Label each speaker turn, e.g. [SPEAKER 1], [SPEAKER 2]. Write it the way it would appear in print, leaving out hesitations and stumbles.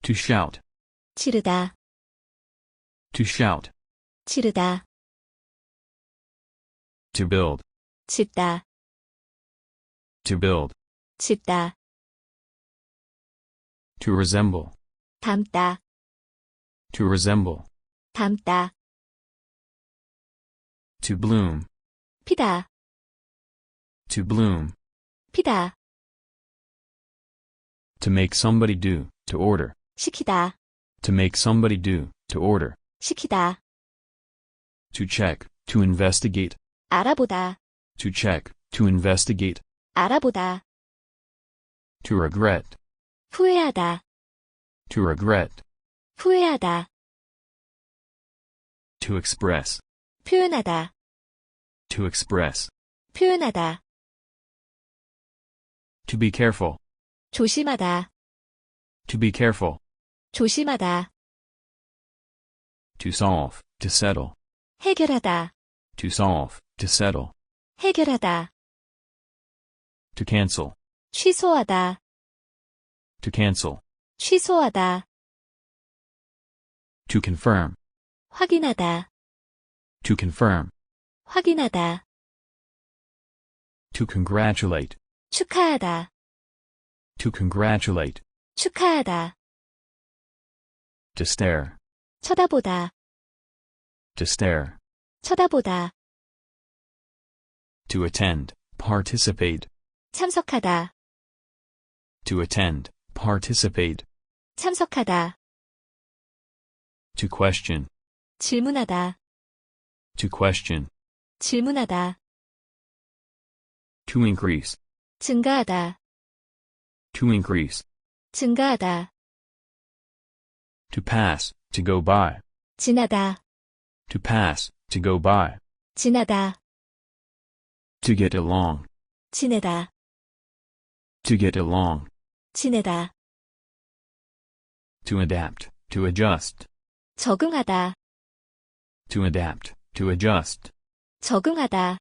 [SPEAKER 1] To shout.
[SPEAKER 2] 지르다,
[SPEAKER 1] To shout.
[SPEAKER 2] 지르다,
[SPEAKER 1] To build.
[SPEAKER 2] 짓다,
[SPEAKER 1] To build.
[SPEAKER 2] 짓다,
[SPEAKER 1] To resemble.
[SPEAKER 2] 닮다,
[SPEAKER 1] To resemble.
[SPEAKER 2] 닮다,
[SPEAKER 1] To bloom.
[SPEAKER 2] 피다,
[SPEAKER 1] To bloom.
[SPEAKER 2] 피다,
[SPEAKER 1] To make somebody do. To order.
[SPEAKER 2] 시키다,
[SPEAKER 1] To make somebody do. To order.
[SPEAKER 2] 시키다,
[SPEAKER 1] To check. To investigate.
[SPEAKER 2] 알아보다,
[SPEAKER 1] To check. To investigate.
[SPEAKER 2] 알아보다,
[SPEAKER 1] To regret.
[SPEAKER 2] 후회하다,
[SPEAKER 1] To regret.
[SPEAKER 2] 후회하다,
[SPEAKER 1] To express.
[SPEAKER 2] 표현하다,
[SPEAKER 1] To express.
[SPEAKER 2] 표현하다,
[SPEAKER 1] To be careful.
[SPEAKER 2] 조심하다,
[SPEAKER 1] To be careful.
[SPEAKER 2] 조심하다,
[SPEAKER 1] To solve. To settle.
[SPEAKER 2] 해결하다,
[SPEAKER 1] To solve. To settle.
[SPEAKER 2] 해결하다,
[SPEAKER 1] To cancel.
[SPEAKER 2] 취소하다,
[SPEAKER 1] To cancel.
[SPEAKER 2] 취소하다,
[SPEAKER 1] To confirm.
[SPEAKER 2] 확인하다,
[SPEAKER 1] To confirm.
[SPEAKER 2] 확인하다,
[SPEAKER 1] To congratulate.
[SPEAKER 2] 축하하다,
[SPEAKER 1] To congratulate.
[SPEAKER 2] 축하하다,
[SPEAKER 1] To stare.
[SPEAKER 2] 쳐다보다,
[SPEAKER 1] To stare.
[SPEAKER 2] 쳐다보다,
[SPEAKER 1] To attend. Participate.
[SPEAKER 2] 참석하다,
[SPEAKER 1] To attend. Participate.
[SPEAKER 2] 참석하다,
[SPEAKER 1] To question.
[SPEAKER 2] 질문하다,
[SPEAKER 1] To question.
[SPEAKER 2] 질문하다,
[SPEAKER 1] To increase.
[SPEAKER 2] 증가하다,
[SPEAKER 1] To increase.
[SPEAKER 2] 증가하다,
[SPEAKER 1] To pass. To go by.
[SPEAKER 2] 지나다,
[SPEAKER 1] To pass. To go by.
[SPEAKER 2] 지나다,
[SPEAKER 1] To get along.
[SPEAKER 2] 지내다,
[SPEAKER 1] To get along.
[SPEAKER 2] 지내다,
[SPEAKER 1] To adapt. To adjust.
[SPEAKER 2] 적응하다,
[SPEAKER 1] To adapt. To adjust.
[SPEAKER 2] 적응하다,